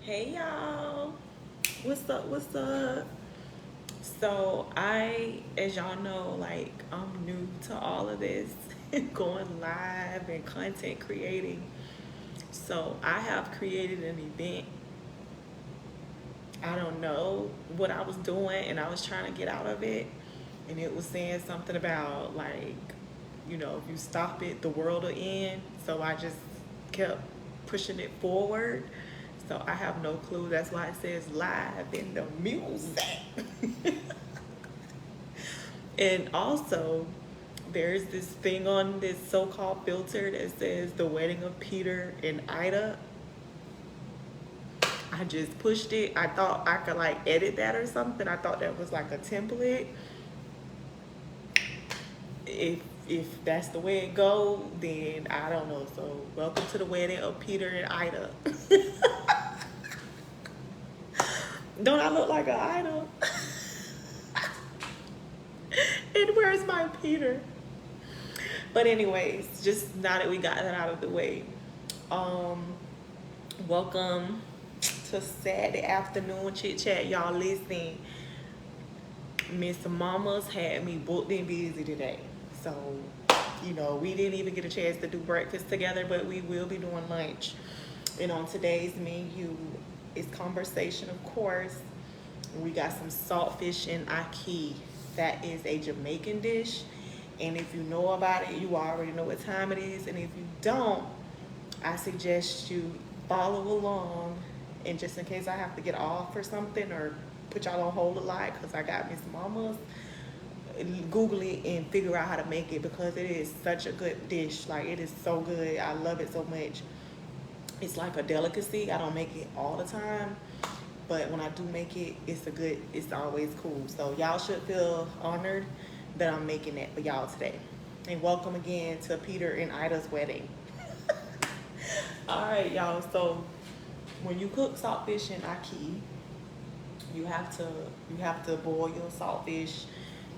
Hey y'all, what's up? What's up? So as y'all know, like I'm new to all of this, going live and content creating. So I have created an event. I don't know what I was doing, and I was trying to get out of it, and it was saying something about like, if you stop it, the world will end. So I just kept pushing it forward. So I have no clue. That's why it says live in the music. And also, there's this thing on this so-called filter that says the wedding of Peter and Ida. I just pushed it. I thought I could like edit that or something. I thought that was like a template. If that's the way it go, then I don't know. So welcome to the wedding of Peter and Ida. Don't I look like an Ida? And where's my Peter? But anyways, just now that we got that out of the way, welcome to Saturday afternoon chit chat. Y'all listen, Miss Mama's had me booked and busy today. So, we didn't even get a chance to do breakfast together, but we will be doing lunch. And on today's menu is conversation, of course. We got some saltfish and ackee. That is a Jamaican dish. And if you know about it, you already know what time it is. And if you don't, I suggest you follow along. And just in case I have to get off or something or put y'all on hold a lot, because I got Miss Mama's, Google it and figure out how to make it, because it is such a good dish. Like, it is so good. I love it so much. It's like a delicacy. I don't make it all the time, but when I do make it, it's always cool. So y'all should feel honored that I'm making that for y'all today. And welcome again to Peter and Ida's wedding. All right, y'all. So when you cook saltfish and ackee, you have to boil your saltfish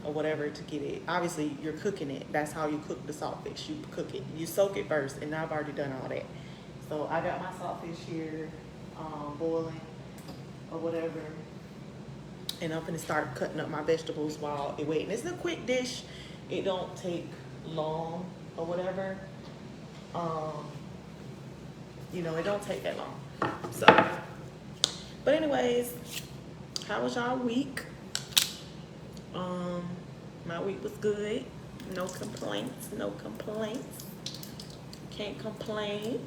or whatever to get it. Obviously, you're cooking it. That's how you cook the saltfish. You cook it. You soak it first, and I've already done all that. So I got my saltfish here, boiling or whatever, and I'm gonna start cutting up my vegetables while it waiting. It's a quick dish. It don't take long or whatever. It don't take that long. So, but anyways, how was y'all week? My week was good. No complaints. No complaints. Can't complain.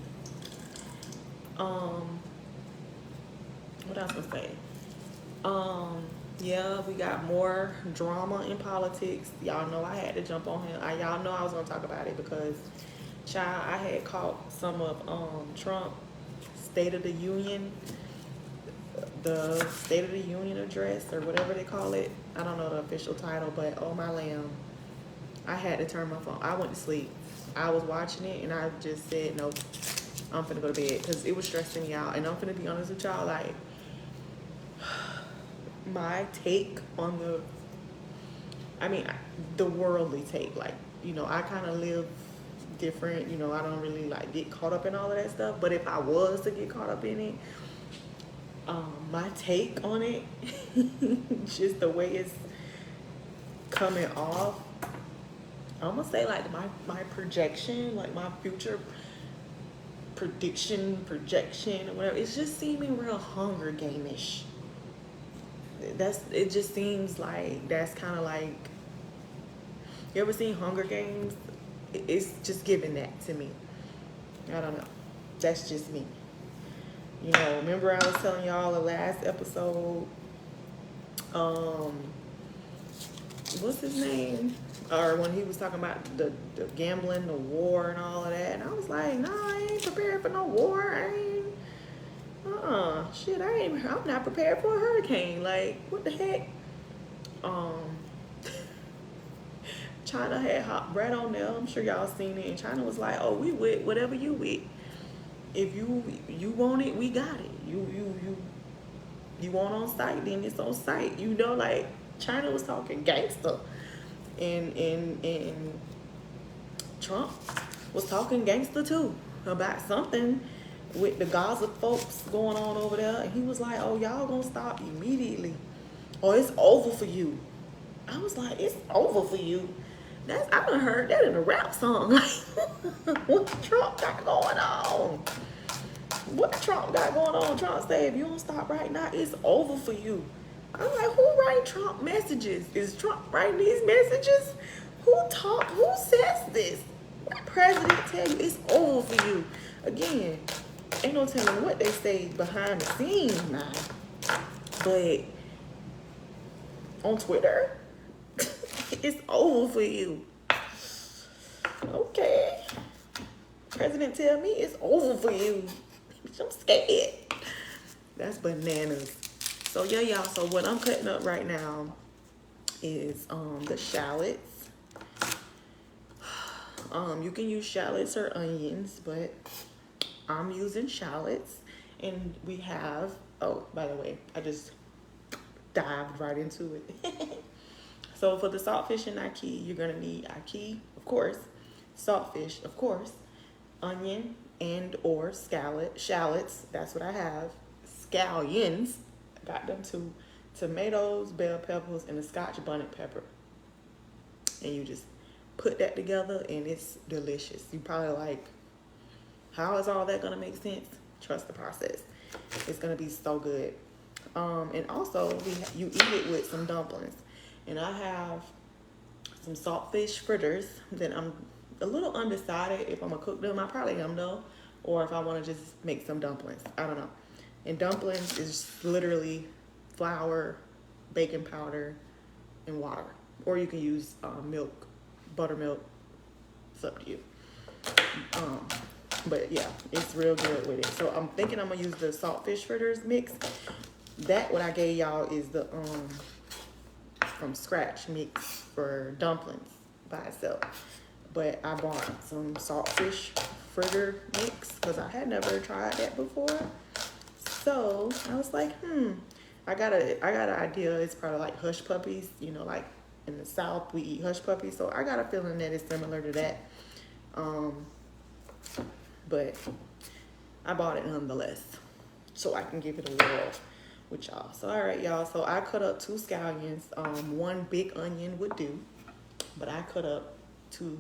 What else to say? Yeah, we got more drama in politics. Y'all know I had to jump on him. Y'all know I was gonna talk about it because, child, I had caught some of Trump State of the Union, the State of the Union address or whatever they call it. I don't know the official title, but oh my lamb, I had to turn my phone. I went to sleep. I was watching it and I just said, nope, I'm finna go to bed because it was stressing me out. And I'm finna be honest with y'all, like, my take on the worldly take, like, I kind of live different. I don't really like get caught up in all of that stuff. But if I was to get caught up in it, my take on it, just the way it's coming off, I'm gonna say like my projection, like my future projection or whatever, it's just seeming real Hunger Game-ish. It just seems like that's kind of like, you ever seen Hunger Games? It's just giving that to me. I don't know. That's just me. Remember I was telling y'all the last episode, what's his name? Or when he was talking about the gambling, the war and all of that. And I was like, nah, I ain't prepared for no war. I'm not prepared for a hurricane. Like, what the heck? China had hot bread on there. I'm sure y'all seen it. And China was like, oh, we with whatever you with. If you want it, we got it. You want on site, then it's on site. Like China was talking gangster. And Trump was talking gangster too about something. with the Gaza folks going on over there, and he was like, "Oh, y'all gonna stop immediately, or it's over for you." I was like, "It's over for you." I done heard that in a rap song. Like, what Trump got going on? What Trump got going on? Trump said, if you don't stop right now, it's over for you. I'm like, who write Trump messages? Is Trump writing these messages? Who says this? What president tell you it's over for you? Again, ain't no telling what they say behind the scenes now. But on Twitter, it's over for you. Okay. President tell me it's over for you. I'm scared. That's bananas. So yeah, y'all. So what I'm cutting up right now is the shallots. You can use shallots or onions, but I'm using shallots. And we have, oh, by the way, I just dived right into it. So for the saltfish and ackee, you're gonna need ackee, of course, saltfish, of course, onion and or shallots, that's what I have, scallions, I got them too, tomatoes, bell peppers, and a Scotch bonnet pepper. And you just put that together and it's delicious. You probably like, how is all that gonna make sense? Trust the process. It's gonna be so good. And also you eat it with some dumplings. And I have some saltfish fritters that I'm a little undecided if I'm gonna cook them. I probably am though, or if I want to just make some dumplings. I don't know. And dumplings is literally flour, baking powder, and water. Or you can use milk, buttermilk. It's up to you. But yeah, it's real good with it. So I'm thinking I'm gonna use the saltfish fritters mix. That what I gave y'all is the from scratch mix for dumplings by itself. But I bought some saltfish fritter mix because I had never tried that before. So I was like, I got an idea. It's probably like hush puppies, you know, like in the South we eat hush puppies. So I got a feeling that it's similar to that. But I bought it nonetheless, so I can give it a whirl with y'all. So all right, y'all. So I cut up 2 scallions. One big onion would do, but I cut up 2.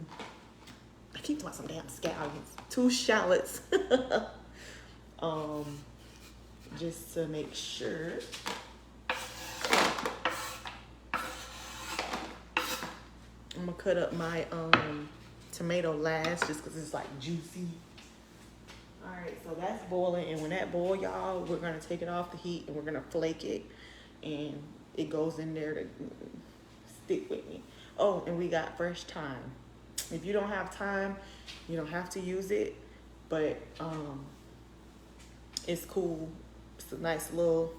I keep wanting some damn scallions. 2 shallots. Just to make sure. I'm gonna cut up my tomato last, just because it's like juicy. All right, so that's boiling, and when that boils, y'all, we're gonna take it off the heat and we're gonna flake it, and it goes in there to stick with me. Oh, and we got fresh thyme. If you don't have thyme, you don't have to use it, but it's cool. It's a nice little,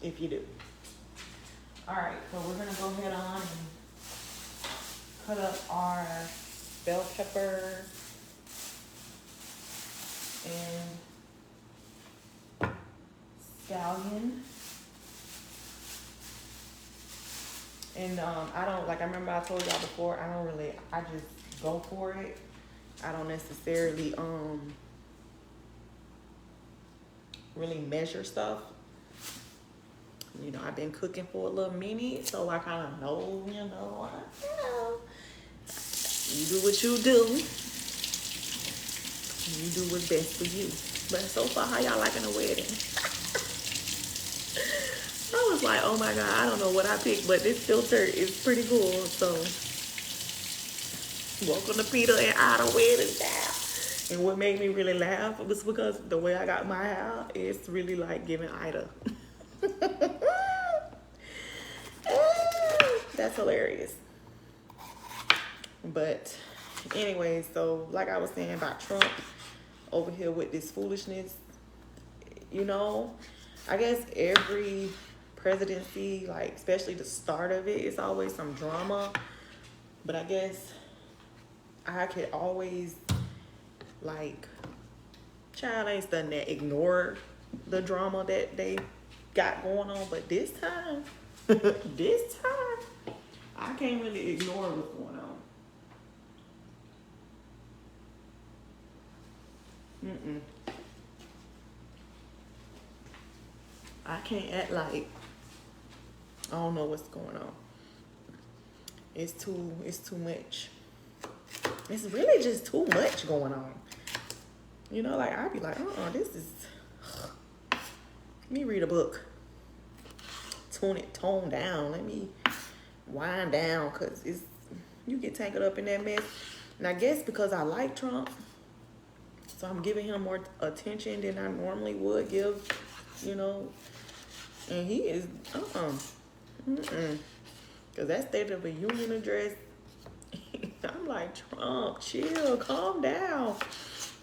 if you do. All right, so we're gonna go ahead on and cut up our bell pepper and scallion. And I don't, like I remember I told y'all before, I just go for it. I don't necessarily really measure stuff. You know, I've been cooking for a little minute, so I kind of know, you know, you do what you do. You do what's best for you. But so far, how y'all liking the wedding? I was like, oh my God, I don't know what I picked, but this filter is pretty cool. So, welcome to Peter and Ida wedding now. And what made me really laugh was because the way I got my hair, it's really like giving Ida. That's hilarious. But anyway, so like I was saying about Trump over here with this foolishness, you know, I guess every presidency, like especially the start of it, it's always some drama. But I guess I could always, like, child ain't done that, ignore the drama that they got going on. But this time, I can't really ignore what's going on. I can't act like I don't know what's going on. It's too much. It's really just too much going on. You know, like I'd be like, this is, let me read a book. Tone down. Let me wind down, cause you get tangled up in that mess. And I guess because I like Trump, so I'm giving him more attention than I normally would give, you know. And he is, cause that State of the Union address, I'm like, Trump, chill, calm down.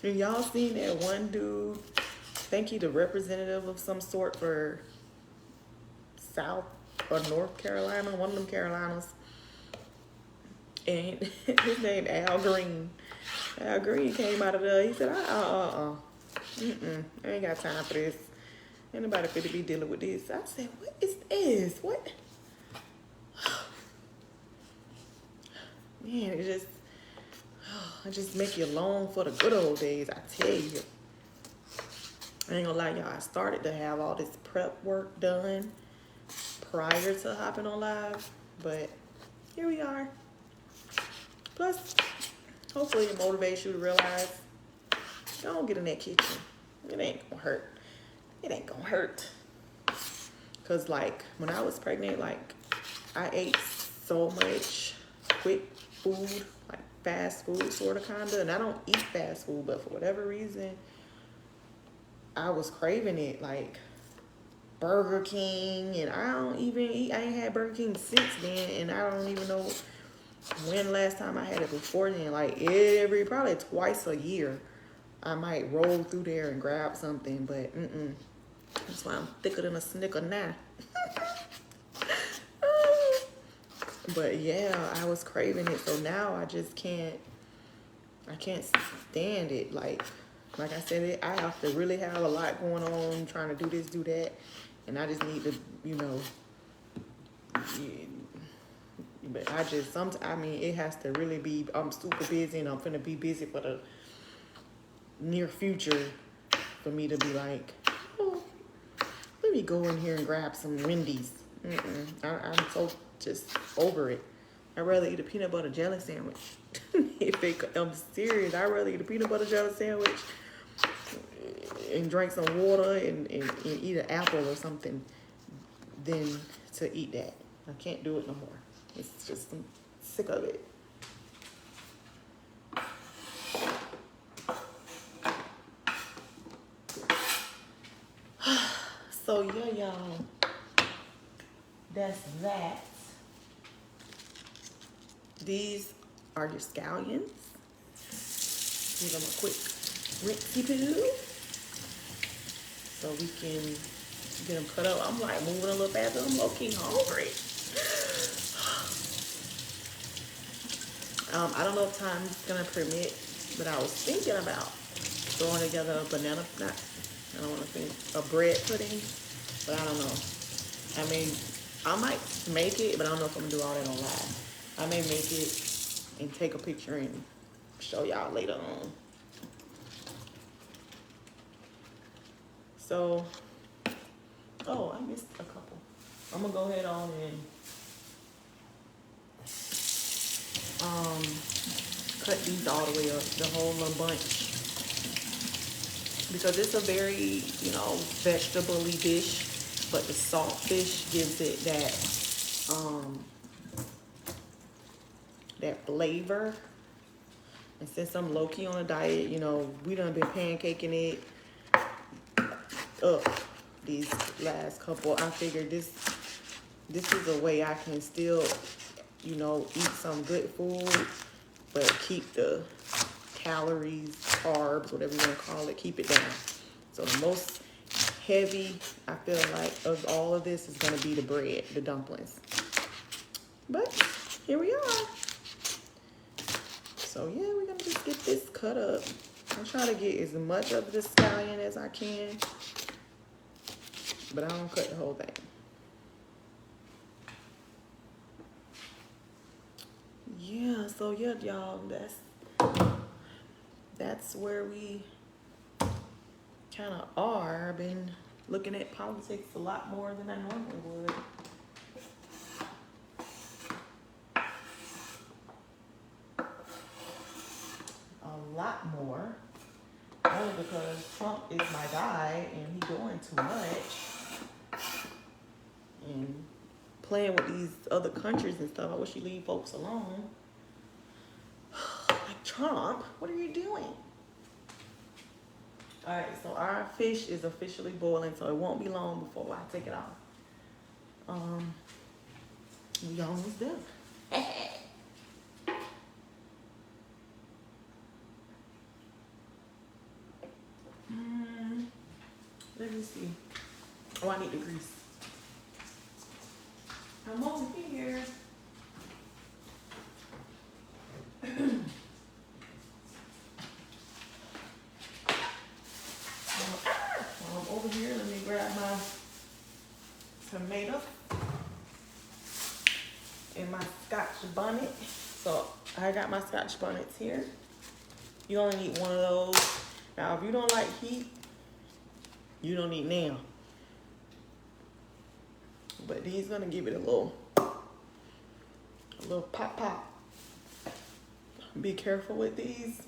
And y'all seen that one dude, I think he the representative of some sort for South or North Carolina, one of them Carolinas. And his name Al Green. Al Green came out of there. He said, I ain't got time for this. Ain't nobody fit to be dealing with this. I said, what is this? What? Man, it just make you long for the good old days, I tell you. I ain't gonna lie, y'all. I started to have all this prep work done prior to hopping on live, but here we are. Plus, hopefully it motivates you to realize, don't get in that kitchen. It ain't gonna hurt. It ain't gonna hurt. Cause like when I was pregnant, like I ate so much quick food, like fast food sort of kinda, and I don't eat fast food, but for whatever reason, I was craving it, like Burger King, and I don't even eat, I ain't had Burger King since then, and I don't even know when last time I had it before then. Like probably twice a year, I might roll through there and grab something, but that's why I'm thicker than a Snicker now. But yeah, I was craving it, so now I just can't stand it. Like I said, I have to really have a lot going on, trying to do this, do that, and I just need to, you know, but it has to really be, I'm super busy and I'm finna be busy for the near future for me to be like, oh, let me go in here and grab some Wendy's. I'm so just over it. I'd rather eat a peanut butter jelly sandwich. I'm serious, I'd rather eat a peanut butter jelly sandwich and drink some water and eat an apple or something than to eat that. I can't do it no more. It's just, I'm sick of it. So yeah, y'all, that's that. These are your scallions. Give them a quick rinse-poo so we can get them cut up. I'm like moving a little faster. I'm low-key hungry. I don't know if time's gonna permit, but I was thinking about throwing together a banana, I don't want to think, a bread pudding, but I don't know. I mean, I might make it, but I don't know if I'm gonna do all that on live. I may make it and take a picture and show y'all later on. So, oh, I missed a couple. I'm gonna go ahead on and cut these all the way up, the whole little bunch, because it's a very, you know, vegetable-y dish, but the saltfish gives it that flavor. And since I'm low-key on a diet, you know, we done been pancaking it up these last couple. I figured this is a way I can still, you know, eat some good food, but keep the calories, carbs, whatever you want to call it, keep it down. So the most heavy, I feel like, of all of this is going to be the bread, the dumplings. But here we are. So yeah, we're going to just get this cut up. I'm trying to get as much of the scallion as I can, but I don't cut the whole thing. Yeah, so yeah, y'all, that's where we kind of are. I've been looking at politics a lot more than I normally would. A lot more. Only because Trump is my guy and he doing too much. And playing with these other countries and stuff. I wish you leave folks alone. Like Trump, what are you doing? Alright, so our fish is officially boiling, so it won't be long before I take it off. We almost done. Let me see. Oh, I need the grease. I'm over here. I'm over here. Let me grab my tomato and my Scotch bonnet. So I got my Scotch bonnets here. You only need one of those. Now, if you don't like heat, you don't need now. But these gonna give it a little pop pop. Be careful with these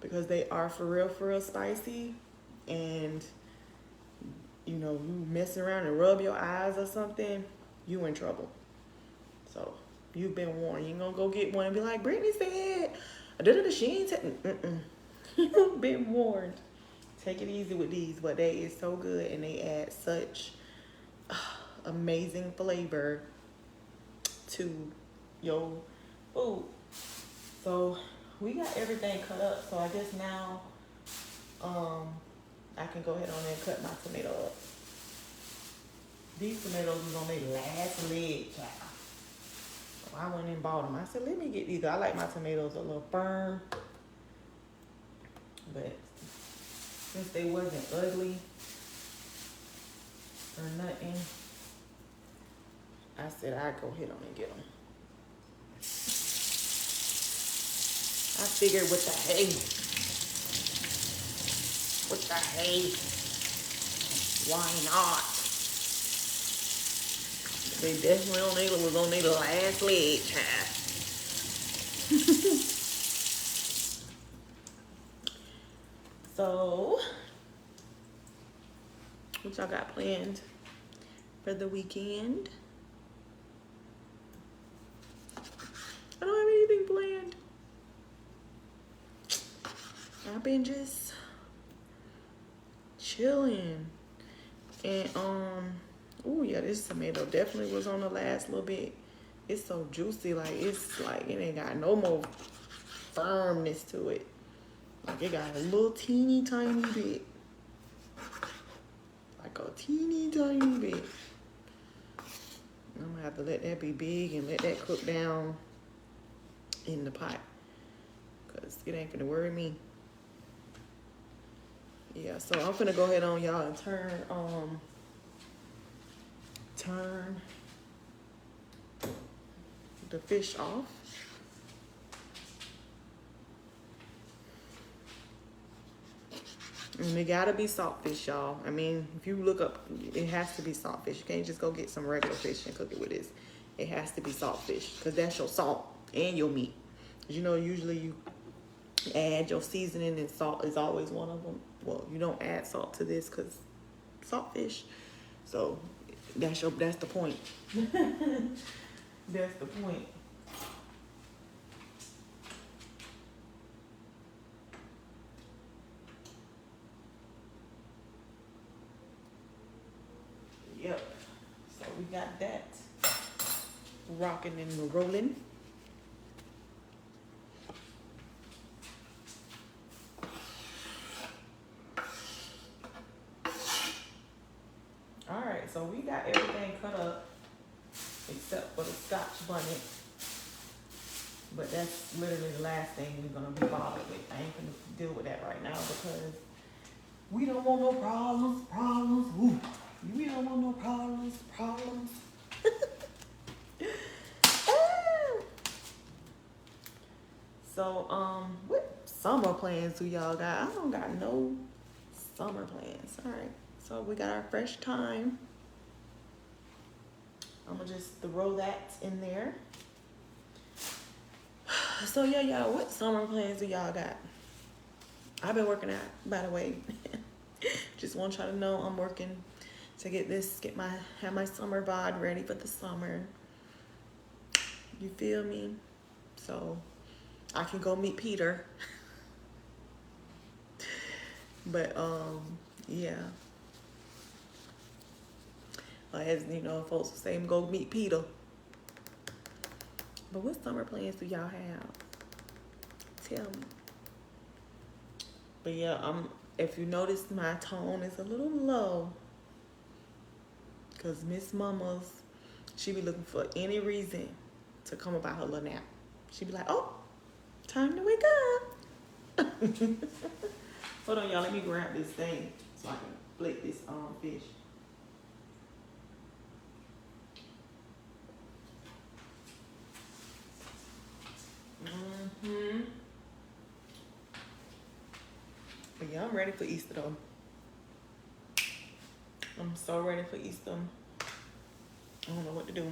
because they are for real spicy, and you know, you mess around and rub your eyes or something, you in trouble. So you've been warned. You ain't gonna go get one and be like, Brittany said, she ain't you've been warned. Take it easy with these, but they is so good and they add such amazing flavor to your food. So we got everything cut up, so I guess now I can go ahead on and cut my tomato up. These tomatoes was on their last leg, child. So I went and bought them. I said, let me get these. I like my tomatoes a little firm, but since they wasn't ugly or nothing, I said I'd go ahead on and get them. I figured with the hay, why not? They definitely was on their last leg, child. So, what y'all got planned for the weekend? I don't have anything planned. I've been just chilling. And oh yeah, this tomato definitely was on the last little bit. It's so juicy, like it's like it ain't got no more firmness to it. Like it got a little teeny tiny bit. Like a teeny tiny bit. I'm gonna have to let that be big and let that cook down in the pot. Cause it ain't gonna worry me. Yeah, so I'm gonna go ahead on y'all and turn the fish off. And it gotta be saltfish, y'all. I mean, if you look up, it has to be saltfish. You can't just go get some regular fish and cook it with this. It has to be saltfish, because that's your salt and your meat. You know, usually you add your seasoning, and salt is always one of them. Well, you don't add salt to this because saltfish. So that's the point. That's the point. Yep. So we got that rocking and rolling. All right, so we got everything cut up except for the Scotch bonnet. But that's literally the last thing we're gonna be bothered with. I ain't gonna deal with that right now because we don't want no problems. Woo. We don't want no problems. So, what summer plans do y'all got? I don't got no summer plans. All right, So we got our fresh thyme. I'm gonna just throw that in there. So yeah, y'all, what summer plans do y'all got? I've been working out, by the way. Just want y'all to know I'm working to have my summer bod ready for the summer. You feel me? So I can go meet Peter. But yeah. As you know, folks will say, go meet Peter. But what summer plans do y'all have? Tell me. But yeah, if you notice, my tone is a little low. Because Miss Mama's, she be looking for any reason to come about her little nap. She be like, oh, time to wake up. Hold on, y'all. Let me grab this thing so I can flip this fish. But yeah, I'm ready for Easter though. I'm so ready for Easter. I don't know what to do.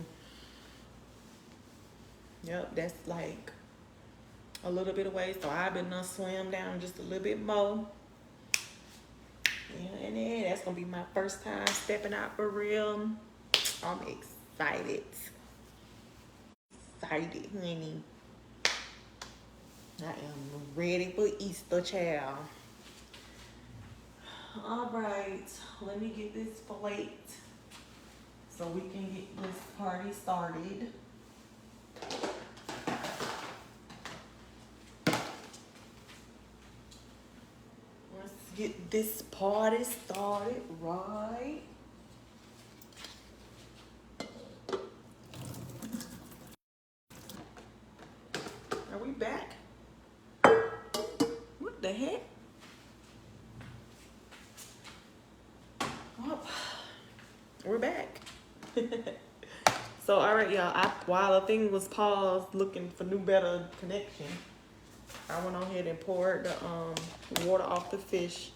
Yep, that's like a little bit away. So I've been swim down just a little bit more. Yeah, and then that's gonna be my first time stepping out for real. I'm excited. Excited, honey. I am ready for Easter, child. All right, let me get this plate so we can get this party started. Let's get this party started, right? Are we back? What the heck? Oh, we're back. So, all right, y'all. While the thing was paused, looking for better connection, I went on ahead and poured the water off the fish,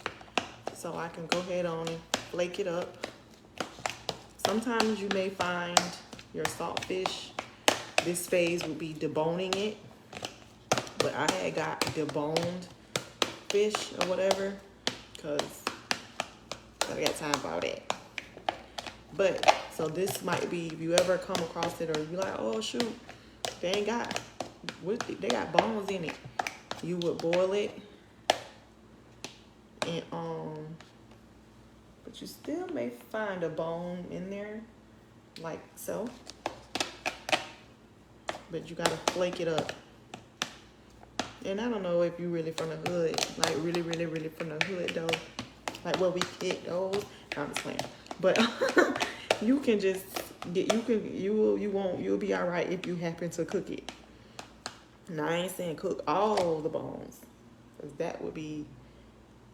so I can go ahead on and flake it up. Sometimes you may find your saltfish, this phase will be deboning it, but I had got deboned fish or whatever, because I got time for all that. But so this might be, if you ever come across it or you're like, oh shoot, they got bones in it. You would boil it and but you still may find a bone in there, like so. But you gotta flake it up. And I don't know if you really from the hood, like really from the hood though, like where we get those. I'm just playing. But you can just get, you'll be all right if you happen to cook it. Now I ain't saying cook all the bones, because that would be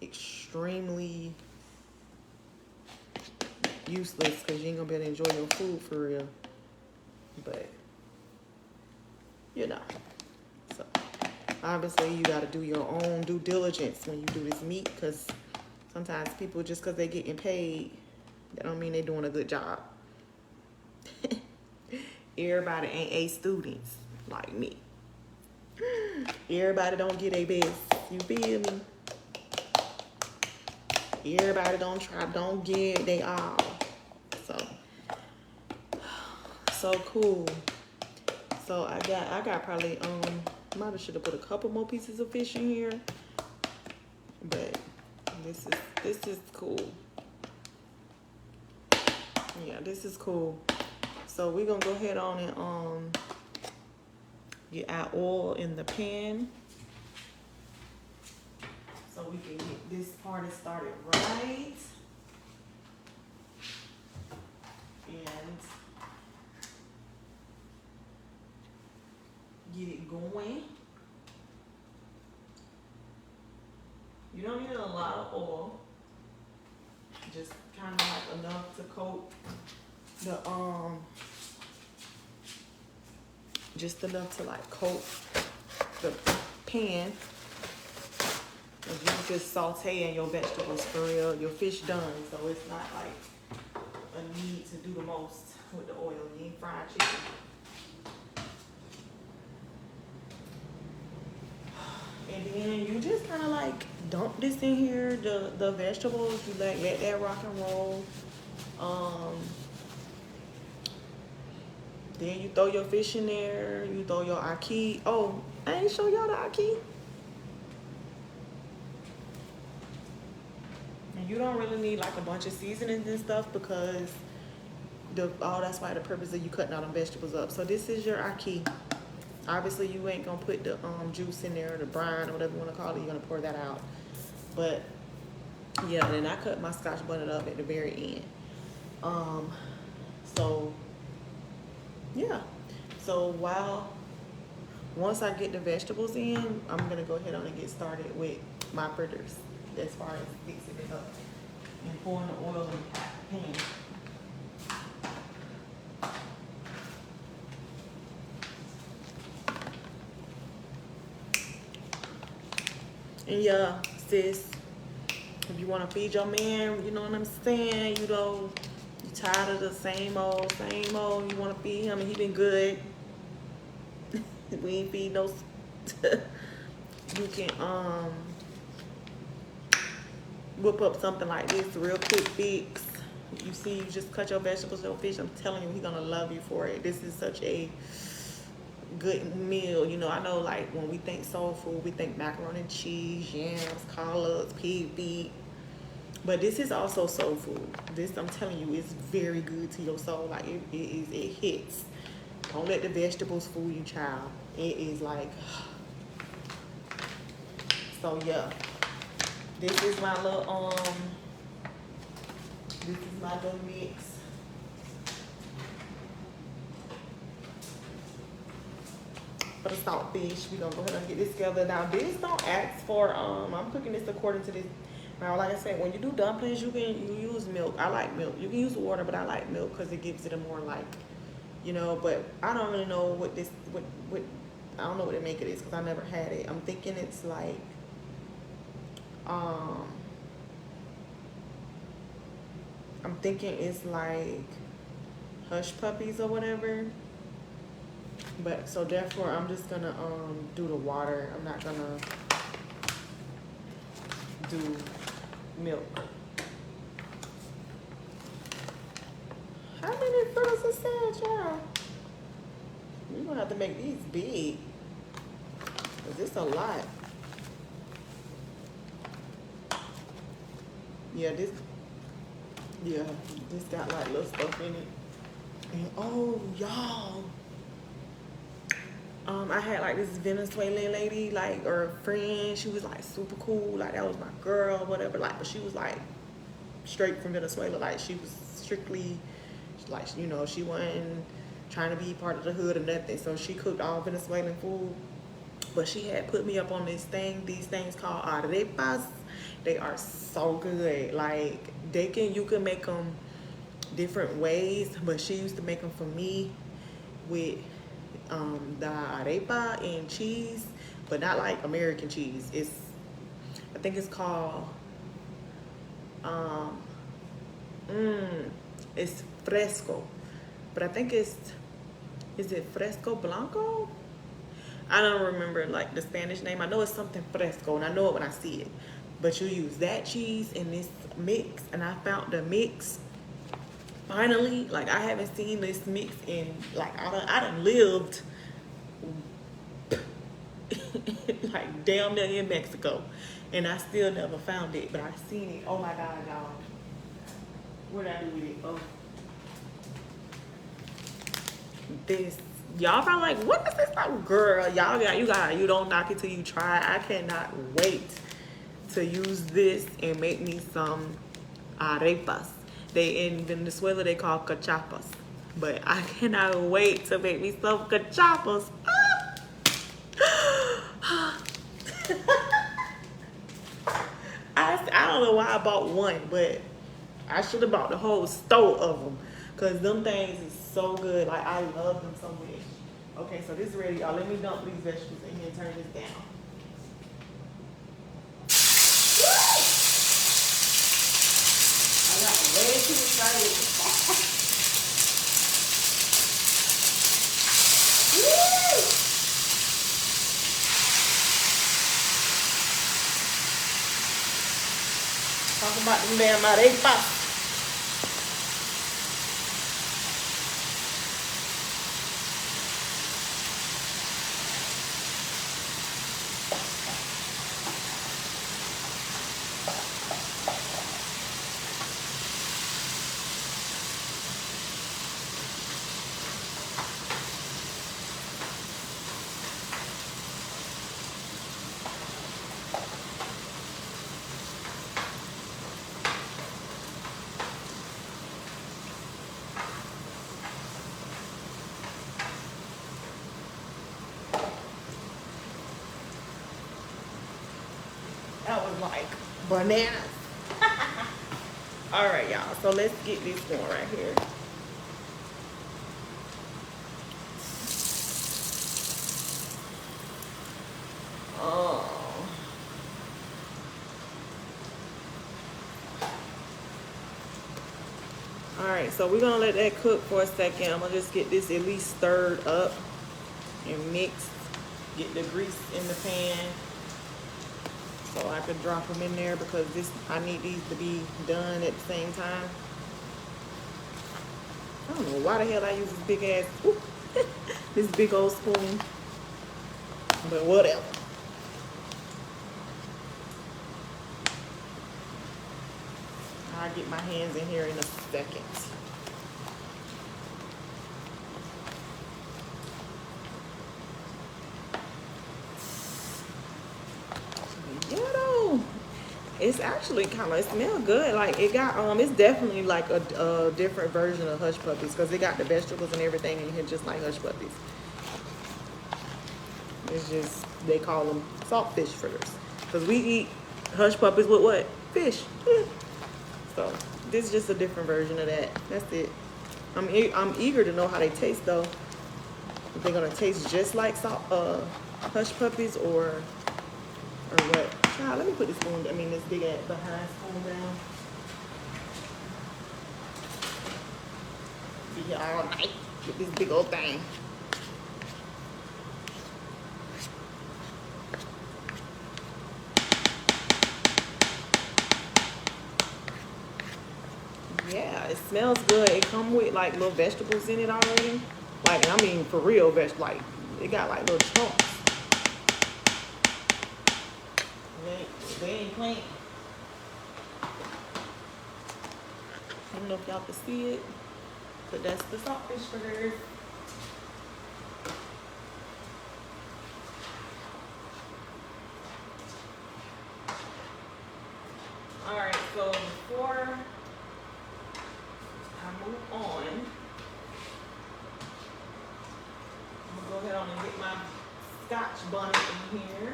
extremely useless, because you ain't gonna be able to enjoy your food for real. But you know, so obviously you got to do your own due diligence when you do this meat, because sometimes people, just because they're getting paid, that don't mean they're doing a good job. Everybody ain't A students like me. Everybody don't get a best. You feel me? Everybody don't give they all. So cool. So I got probably might should have put a couple more pieces of fish in here, but this is cool. Yeah, this is cool. So we're gonna go ahead on and get our oil in the pan so we can get this party started right. And get it going. You don't need a lot of oil. Just kind of like enough to coat the just enough to like coat the pan. And you just sauteing your vegetables for real. Your fish done, so it's not like a need to do the most with the oil. You ain't fried chicken. And then you just kind of like dump this in here, the vegetables. You let that rock and roll. Then you throw your fish in there. You throw your ackee. Oh, I ain't show y'all the ackee. And you don't really need like a bunch of seasonings and stuff because that's why the purpose of you cutting all them vegetables up. So this is your ackee. Obviously, you ain't gonna put the juice in there, the brine, or whatever you wanna call it. You're gonna pour that out. But yeah, and I cut my scotch bonnet up at the very end. So yeah. So once I get the vegetables in, I'm gonna go ahead on and get started with my fritters as far as fixing it up and pouring the oil in the pan. And yeah, sis, if you want to feed your man, you know what I'm saying? You know, you tired of the same old, you want to feed him and he been good. We ain't feed no. You can whip up something like this, real quick fix. You see, you just cut your vegetables, your fish. I'm telling you, he's gonna love you for it. This is such a good meal. You know, I know like when we think soul food, we think macaroni and cheese, yams, collards, pig feet. But this is also soul food. This, I'm telling you, is very good to your soul. Like it hits. Don't let the vegetables fool you, child. It is like, so yeah. This is my little mix. For the saltfish, we're gonna go ahead and get this together. Now this don't ask for I'm cooking this according to this. Now like I said, when you do dumplings, you use milk. I like milk. You can use water, but I like milk because it gives it a more like, you know, but I don't really know what I don't know what to make it is because I never had it. I'm thinking it's like I'm thinking it's like hush puppies or whatever. But so therefore I'm just gonna do the water. I'm not gonna do milk. How many fritters is that, y'all? We're gonna have to make these big. Cause it's a lot. Yeah, this got like little stuff in it. And oh y'all. I had like this Venezuelan lady, like, or friend. She was like super cool, like that was my girl, whatever. Like, but she was like straight from Venezuela. Like she was strictly, like, you know, she wasn't trying to be part of the hood or nothing. So she cooked all Venezuelan food. But she had put me up on these things called arepas. They are so good. Like you can make them different ways, but she used to make them for me with the arepa and cheese, but not like American cheese. I think it's called it's fresco, but I think is it fresco blanco? I don't remember like the Spanish name. I know it's something fresco, and I know it when I see it. But you use that cheese in this mix, and I found the mix. Finally, like I haven't seen this mix in like I done lived like damn near in Mexico, and I still never found it. But I seen it. Oh my God, y'all! What did I do with it? Oh, this. Y'all probably like, what is this like, girl? You don't knock it till you try. I cannot wait to use this and make me some arepas. In Venezuela they call cachapas, but I cannot wait to make me some cachapas. I don't know why I bought one, but I should have bought the whole store of them, cause them things is so good. Like I love them so much. Okay, so this is ready, y'all. Let me dump these vegetables in here and turn this down. Way too excited. Woo! Talking about them damn out 8 pops. That was like bananas. All right, y'all. So let's get this going right here. Oh. All right, so we're gonna let that cook for a second. I'm gonna just get this at least stirred up and mixed. Get the grease in the pan so I could drop them in there because I need these to be done at the same time. I don't know why the hell I use this big ass, this big old spoon, but whatever. I'll get my hands in here in a second. It's actually kind of, it smells good. Like it got, it's definitely like a different version of hush puppies because it got the vegetables and everything in here just like hush puppies. It's just, they call them saltfish fritters because we eat hush puppies with what? Fish. So this is just a different version of that. That's it. I'm eager to know how they taste though. If they're gonna taste just like hush puppies or what? Child, let me put this spoon, this big ass behind spoon down. Be here all night with this big old thing. Yeah, it smells good. It comes with like little vegetables in it already. Like, for real vegetables. Like, it got like little chunks. They ain't plain. I don't know if y'all can see it, but that's the saltfish fritters. All right, so before I move on, I'm gonna go ahead on and get my Scotch bonnet in here.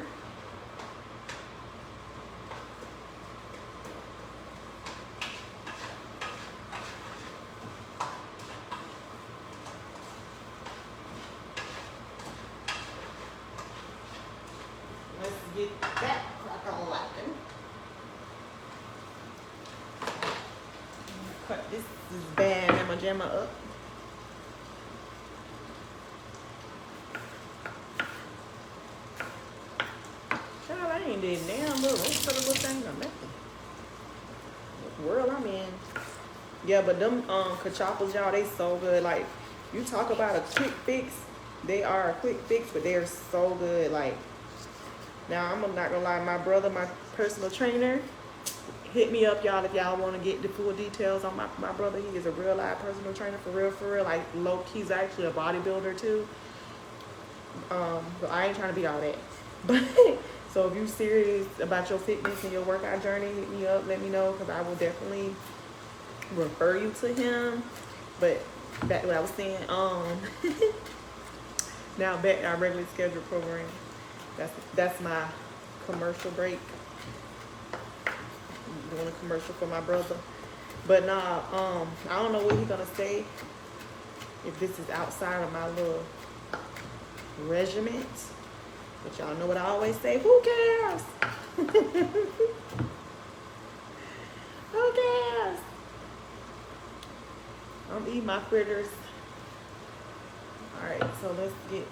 Get that crack on lacking. Cut this bad mamma jamma up. Child, I ain't did damn little thing or nothing. What world I'm in. Yeah, but them cachapas, y'all, they so good. Like, you talk about a quick fix, they are a quick fix, but they are so good. Like, now, I'm not gonna lie, my brother, my personal trainer, hit me up, y'all, if y'all want to get the full details on my brother. He is a real live personal trainer, for real. Like, he's actually a bodybuilder, too. But I ain't trying to be all that. But, so if you're serious about your fitness and your workout journey, hit me up, let me know, because I will definitely refer you to him. But, back to what I was saying, now back to our regularly scheduled program. That's my commercial break. I'm doing a commercial for my brother. But nah, I don't know what he's gonna say if this is outside of my little regiment. But y'all know what I always say, who cares? Who cares? I'm eating my fritters. All right, so let's get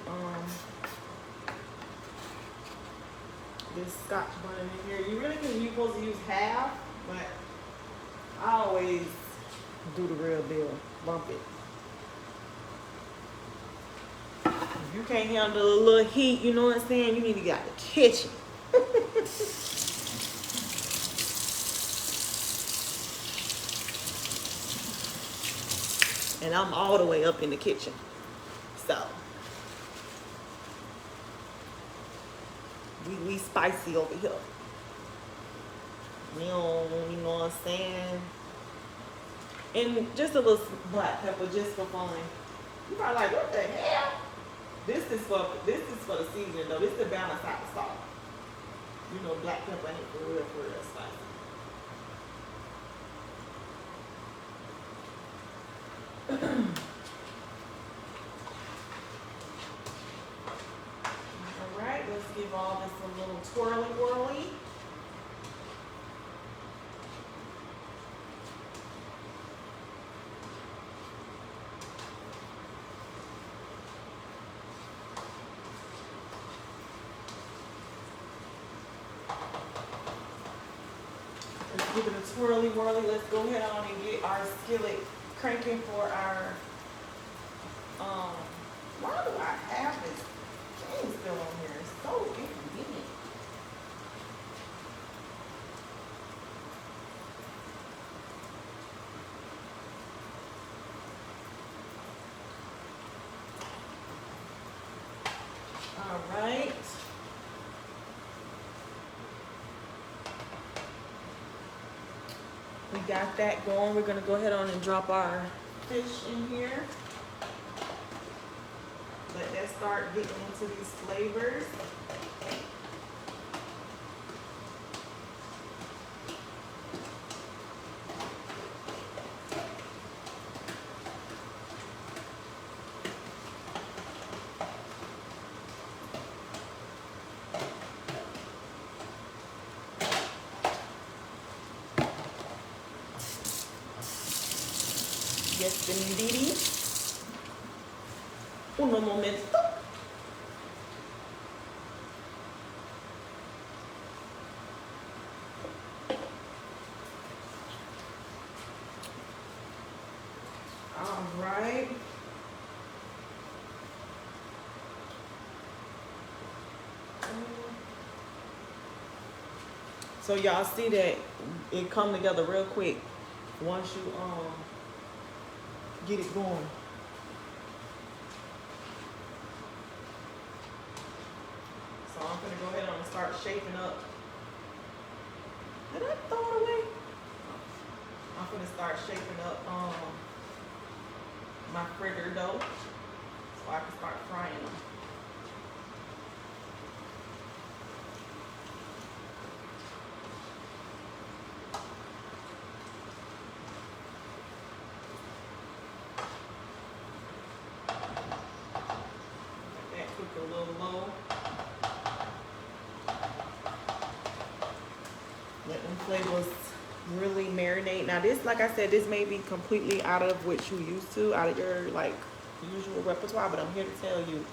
this Scotch bonnet in here. You really can, you're supposed to use half, but I always do the real deal. Bump it. If you can't handle a little heat, you know what I'm saying? You need to get out the kitchen. And I'm all the way up in the kitchen. So we spicy over here. We don't, you know what I'm saying? And just a little black pepper just for fun. You probably like, what the hell? This is for the seasoning though. This is to balance out the salt. You know, black pepper ain't for real spicy. Alright, let's give all this a little twirly. Let's give it a twirly. Let's go ahead on and get our skillet cranking for our why do I have this thing still on here? It's so inconvenient. All right. We got that going. We're gonna go ahead on and drop our fish in here. Let that start getting into these flavors. Yes, indeed. Uno momento. All right. So y'all see that it come together real quick once you get it going. So I'm gonna go ahead and start shaping up. Did I throw it away? I'm gonna start shaping up my fritter dough so I can start frying them. A little low. Let them flavors really marinate. Now this, like I said, this may be completely out of what you used to, out of your like usual repertoire, but I'm here to tell you,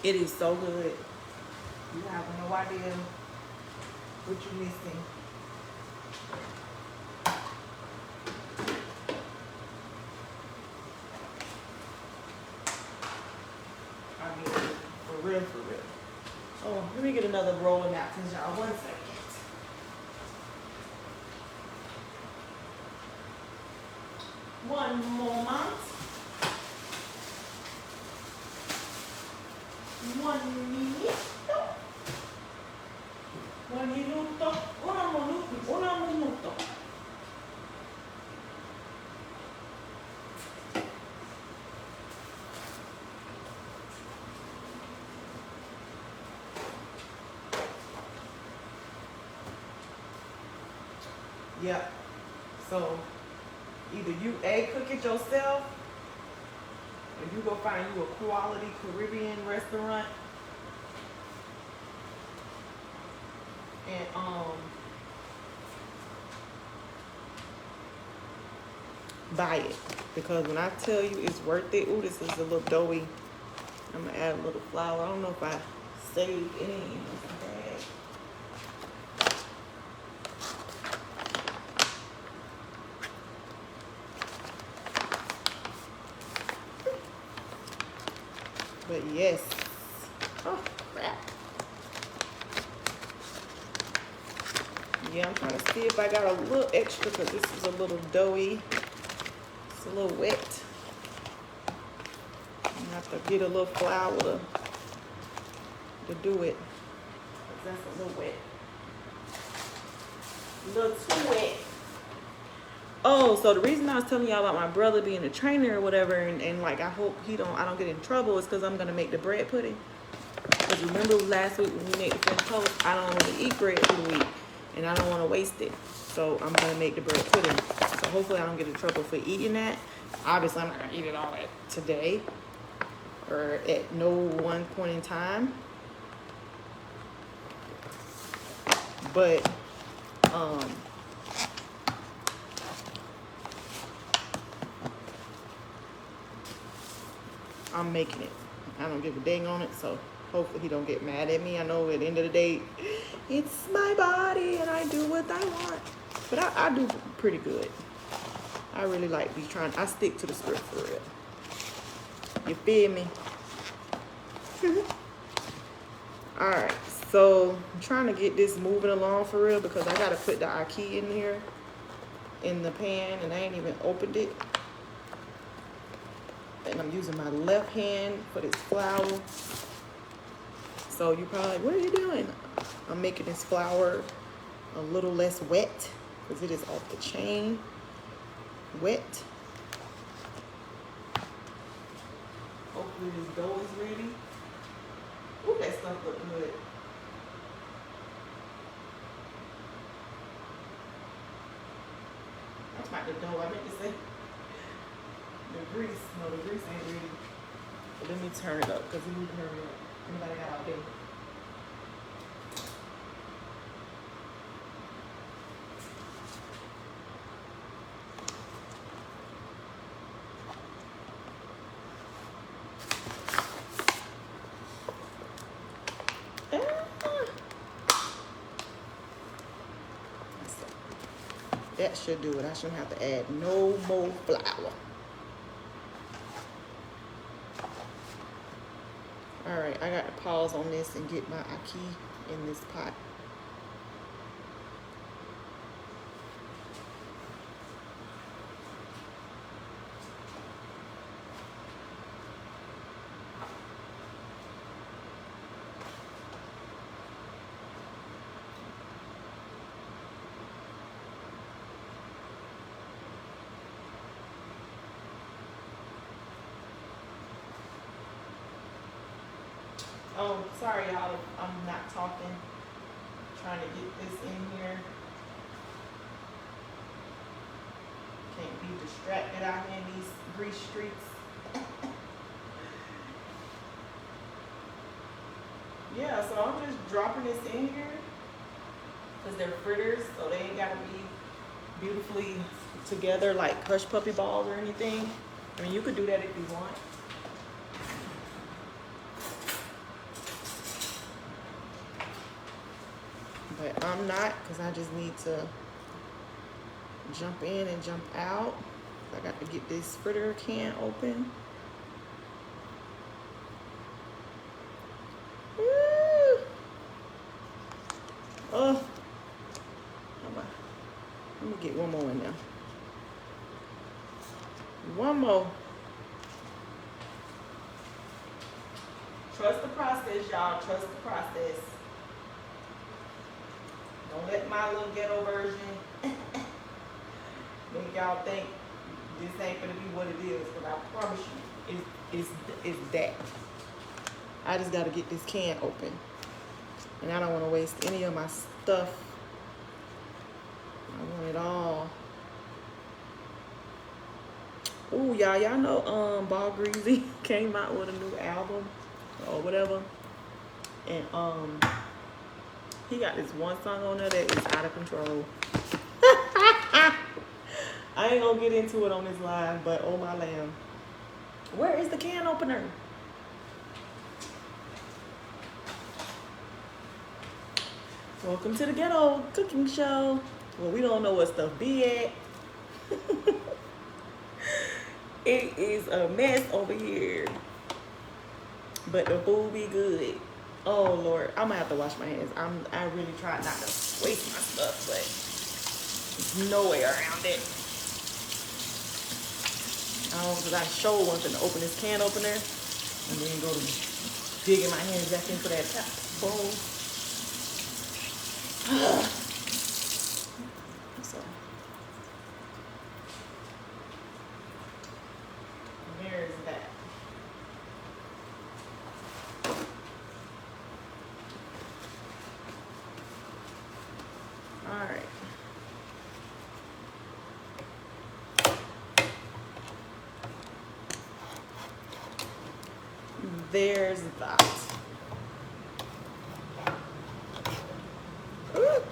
it is so good. You have no idea what you're missing. For real. Oh, let me get another roll of napkins, y'all. 1 second. One moment. 1 minute. 1 minuto. Un minuto. Yep. So either you cook it yourself, or you go find you a quality Caribbean restaurant and buy it. Because when I tell you it's worth it, ooh, this is a little doughy. I'm gonna add a little flour. I don't know if I saved any in this bag. But yes. Oh, crap. Yeah, I'm trying to see if I got a little extra because this is a little doughy. It's a little wet. I have to get a little flour to do it. That's a little wet. A little too wet. Oh, so the reason I was telling y'all about my brother being a trainer or whatever, and like I hope I don't get in trouble, is because I'm gonna make the bread pudding. Because remember last week when we made the French toast, I don't really eat bread for the week, and I don't want to waste it. So I'm gonna make the bread pudding. So hopefully I don't get in trouble for eating that. Obviously I'm not gonna eat it all today or at no one point in time. But I'm making it. I don't give a dang on it, so hopefully he don't get mad at me. I know at the end of the day, it's my body and I do what I want. But I do pretty good. I really like I stick to the script for real. You feel me? Alright, so I'm trying to get this moving along for real because I gotta put the ackee in here in the pan and I ain't even opened it. And I'm using my left hand for this flour. So you're probably like, what are you doing? I'm making this flour a little less wet because it is off the chain. Wet. Hopefully this dough is ready. Ooh, that stuff look good. That's about the dough. I meant to say the grease. No, the grease ain't ready. But let me turn it up because we need to hurry up. Anybody got out there? That should do it. I shouldn't have to add no more flour. All right, I got to pause on this and get my ackee in this pot. Oh, sorry y'all, I'm not talking. Trying to get this in here. Can't be distracted out here in these grease streets. Yeah, so I'm just dropping this in here because they're fritters, so they ain't gotta be beautifully together like hush puppy balls or anything. I mean, you could do that if you want. But I'm not, because I just need to jump in and jump out. I got to get this fritter can open. Woo! Oh, let me get one more in there. One more. Trust the process, y'all. Trust the process. Don't let my little ghetto version make y'all think this ain't gonna be what it is, because I promise you, it's that. I just gotta get this can open. And I don't wanna waste any of my stuff. I want it all. Ooh, y'all know Ball Greasy came out with a new album or whatever. And he got this one song on there that is out of control. I ain't ain't gonna get into it on this live, but oh my lamb. Where is the can opener? Welcome to the ghetto cooking show. Well, we don't know what stuff be at. It is a mess over here. But the food be good. Oh Lord, I'm gonna have to wash my hands. I really try not to waste my stuff, but there's no way around it. Because I sure wanted to open this can opener and then go to digging my hands back into that tap bowl. So there's that. All right. There's that. Ooh.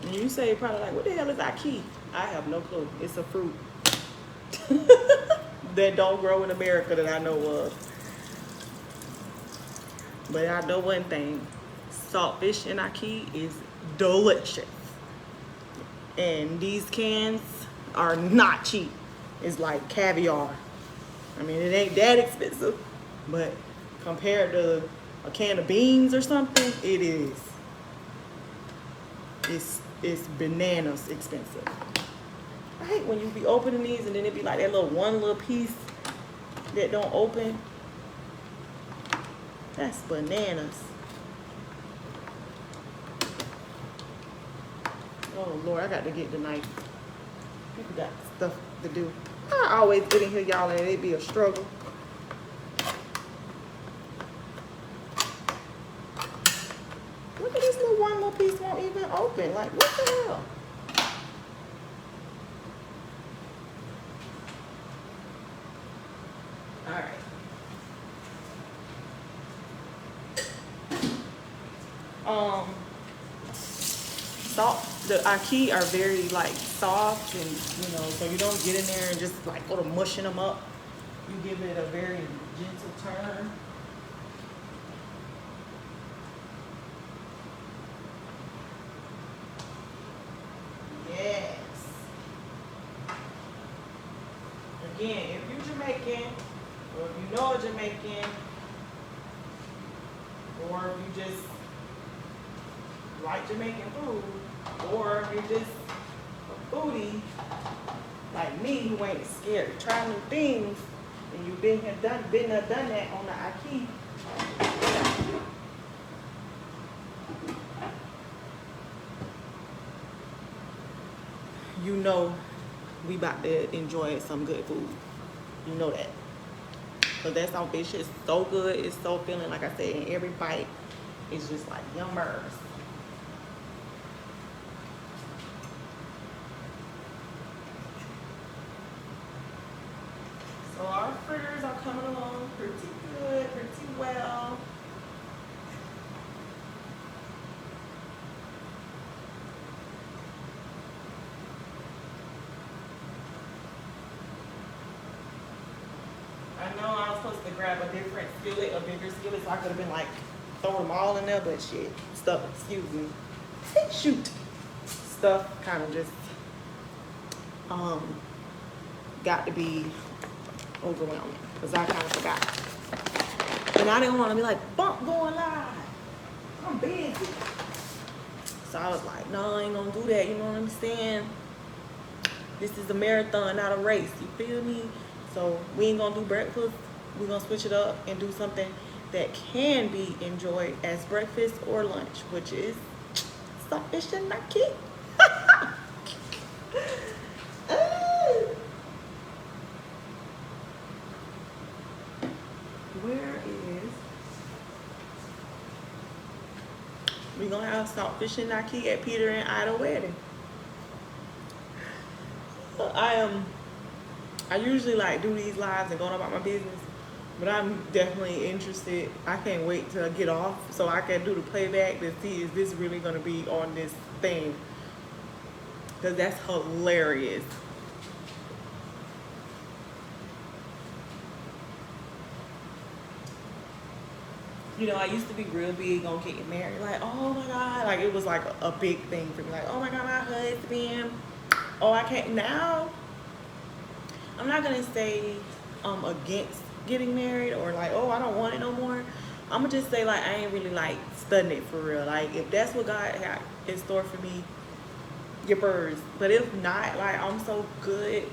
And you say probably like, what the hell is Ackee? I have no clue. It's a fruit that don't grow in America that I know of. But I know one thing, Saltfish Ackee is delicious. And these cans are not cheap. It's like caviar. I mean, it ain't that expensive, but compared to a can of beans or something, it is. It's bananas expensive. I hate when you be opening these and then it be like that one little piece that don't open. That's bananas. Oh Lord, I got to get the knife. People got stuff to do. I always get in here, y'all, and it be a struggle. Look at this one little piece won't even open. Like, what the hell? All right. The Ackee are very like soft, and so you don't get in there and just like go to mushing them up. You give it a very gentle turn. Yes. Again, if you're Jamaican, or if you know a Jamaican, or if you just like Jamaican food, or if you're just a foodie like me who ain't scared to try new things, and you've been done that on the Ackee. You know we about to enjoy some good food. You know that. So that Saltfish is so good. It's so filling, like I said, and every bite is just like yummers. So our fritters are coming along pretty good, pretty well. I know I was supposed to grab a different skillet, a bigger skillet, so I could have been like throwing them all in there, but shit, stuff, excuse me. Shoot. Stuff kind of just got to be overwhelming because I kind of forgot. And I didn't want to be like, bump going live. I'm busy. So I was like, no, I ain't gonna do that. You know what I'm saying? This is a marathon, not a race. You feel me? So we ain't gonna do breakfast. We're gonna switch it up and do something that can be enjoyed as breakfast or lunch, which is Saltfish Ackee. Where is... We're gonna have Saltfish Ackee at Peter and Ida wedding. I usually like do these lives and going about my business, but I'm definitely interested. I can't wait to get off so I can do the playback to see is this really gonna be on this thing. because that's hilarious. You know, I used to be real big on getting married. Like, oh my God. Like, it was like a big thing for me. Like, oh my God, my husband. Oh, I can't. Now, I'm not going to say I'm against getting married or like, oh, I don't want it no more. I'm going to just say, like, I ain't really like studying it for real. Like, if that's what God had in store for me, your birds. But if not, like, I'm so good.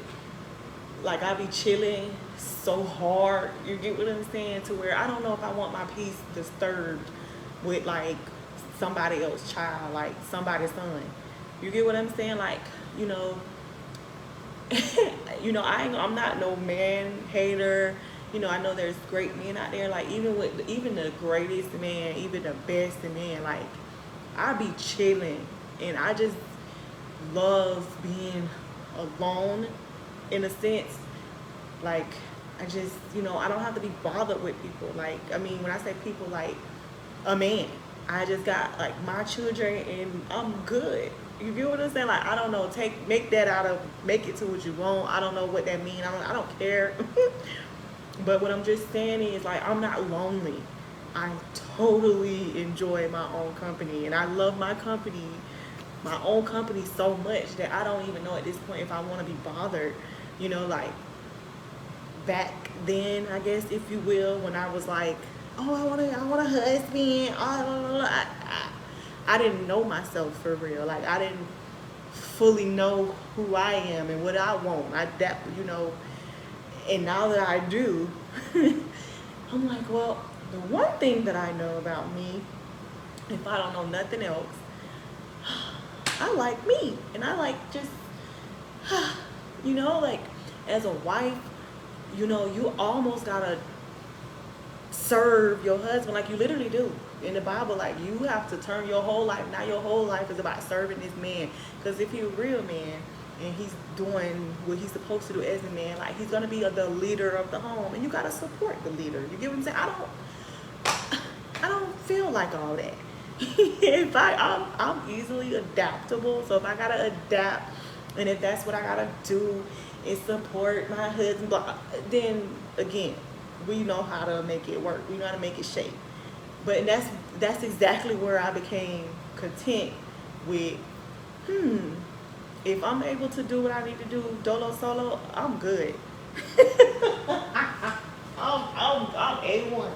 Like, I be chilling so hard. You get what I'm saying? To where I don't know if I want my peace disturbed with like somebody else's child, like somebody's son. You get what I'm saying? Like, you know, you know, I'm not no man hater. You know, I know there's great men out there. Like even the greatest man, even the best man, like I be chilling, and I just love being alone in a sense. Like I just, you know, I don't have to be bothered with people. Like, I mean, when I say people, like a man, I just got like my children and I'm good. You get what I'm saying? Like, I don't know, make that out of, make it to what you want. I don't know what that means. I don't care. But what I'm just saying is, like, I'm not lonely. I totally enjoy my own company, and I love my company, my own company so much that I don't even know at this point if I want to be bothered. You know, like back then, I guess, if you will, when I was like, oh, I want a husband. Oh, I didn't know myself for real. Like, I didn't fully know who I am and what I want. You know, and now that I do, I'm like, well, the one thing that I know about me, if I don't know nothing else, I like me. And I like just, you know, like as a wife, you know, you almost gotta serve your husband like you literally do. In the Bible, like you have to turn your whole life. Now your whole life is about serving this man. Because if he's a real man and he's doing what he's supposed to do as a man, like he's gonna be the leader of the home, and you gotta support the leader. You get what I'm saying? I don't feel like all that. If I'm easily adaptable, so if I gotta adapt, and if that's what I gotta do is support my husband, then again, we know how to make it work. We know how to make it shake. But that's exactly where I became content with, if I'm able to do what I need to do dolo solo, I'm good. I'm A1.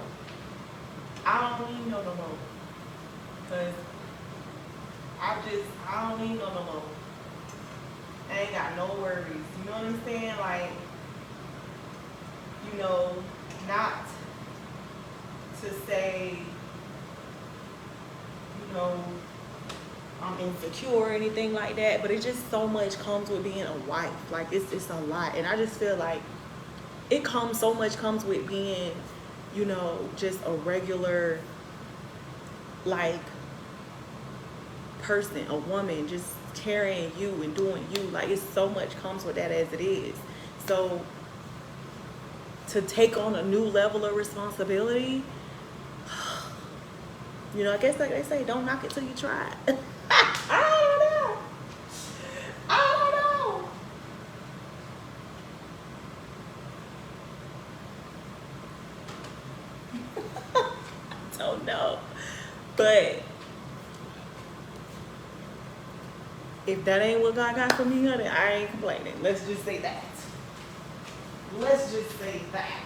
I don't need no more. Cause I don't need no more. I ain't got no worries. You know what I'm saying? Like, you know, not to say, you know, I'm insecure or anything like that, but it just so much comes with being a wife. Like it's a lot, and I just feel like so much comes with being, you know, just a regular like person, a woman, just carrying you and doing you. Like it's so much comes with that as it is. So to take on a new level of responsibility, you know, I guess like they say, don't knock it till you try it. I don't know. Don't know. But if that ain't what God got for me, honey, I ain't complaining. Let's just say that. Let's just say that.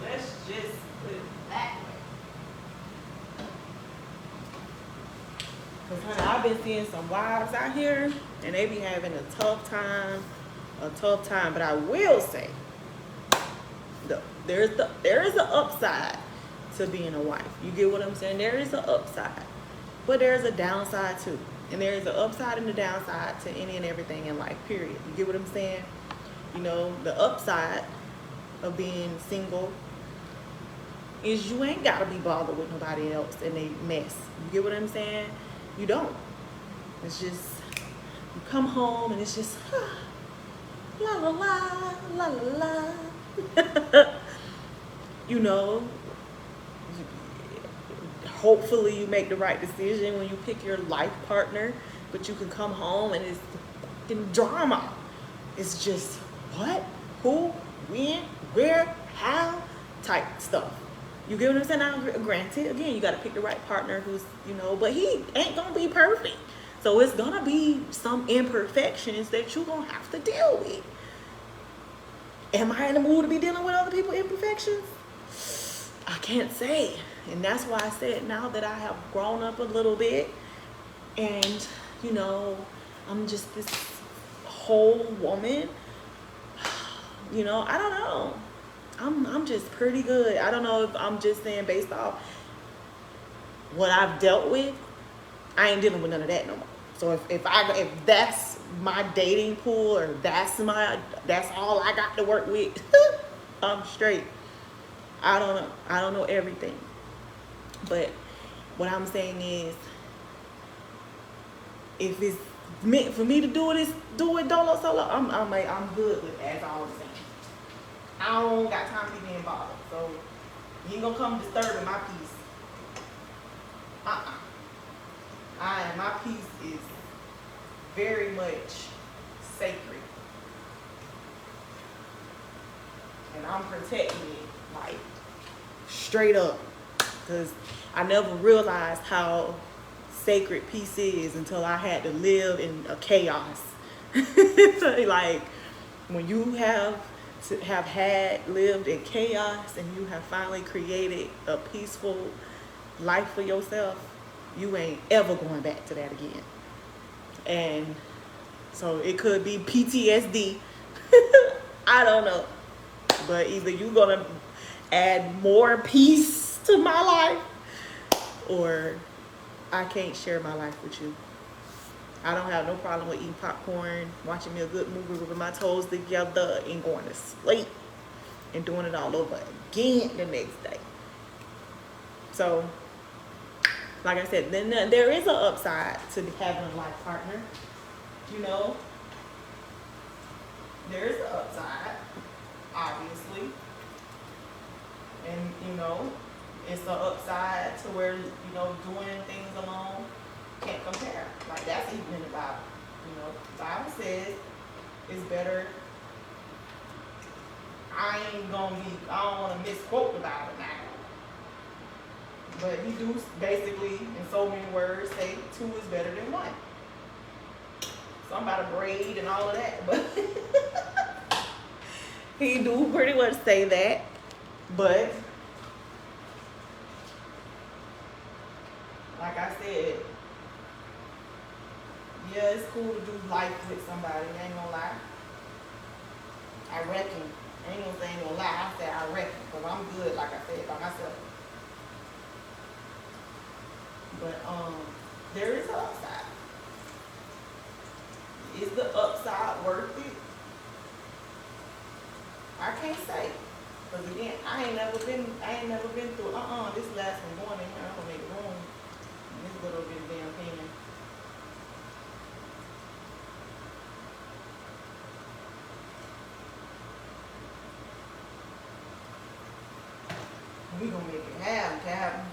Let's just put it that way. Because, honey, I've been seeing some wives out here, and they be having a tough time. But I will say, there is an upside to being a wife. You get what I'm saying? There is an upside, but there's a downside too. And there is an upside and a downside to any and everything in life, period. You get what I'm saying? You know, the upside of being single is you ain't got to be bothered with nobody else and they mess. You get what I'm saying? You don't. It's just, you come home and it's just, la la la, la la la. You know, hopefully you make the right decision when you pick your life partner, but you can come home and it's fucking drama. It's just what, who, when, where, how type stuff. You get what I'm saying? Now, granted, again, you got to pick the right partner who's, you know, but he ain't gonna be perfect. So it's gonna be some imperfections that you're gonna have to deal with. Am I in the mood to be dealing with other people's imperfections? I can't say. And that's why I said now that I have grown up a little bit and, you know, I'm just this whole woman, you know, I don't know. I'm just pretty good. I don't know if I'm just saying based off what I've dealt with, I ain't dealing with none of that no more. So if that's my dating pool or that's all I got to work with, I'm straight. I don't know. I don't know everything. But what I'm saying is, if it's meant for me to do it dolo solo, I'm good with it, as I was saying. I don't got time to be being bothered. So you ain't gonna come disturbing my peace. My peace is very much sacred. And I'm protecting it, like, straight up. Because I never realized how sacred peace is until I had to live in a chaos. Like, when you have lived in chaos and you have finally created a peaceful life for yourself, you ain't ever going back to that again. And so it could be PTSD. I don't know. But either you're gonna add more peace to my life, or I can't share my life with you. I don't have no problem with eating popcorn, watching me a good movie with my toes together, and going to sleep and doing it all over again the next day. So, like I said, then there is an upside to having a life partner. You know, there is an upside, obviously. And, you know, it's an upside to where, you know, doing things alone can't compare. Like, that's even in the Bible. You know, the Bible says it's better. I don't want to misquote the Bible now. But he do basically, in so many words, say 2 is better than 1. Some about a braid and all of that, but he do pretty much say that. But like I said, yeah, it's cool to do life with somebody. I ain't gonna lie. I reckon. I ain't gonna say ain't gonna lie. I said I reckon, because I'm good, like I said, by myself. But there is an upside. Is the upside worth it? I can't say. Because again, I ain't never been through this last one going in here. I'm gonna make room in this little bit of damn pen. We gonna make it happen, Captain.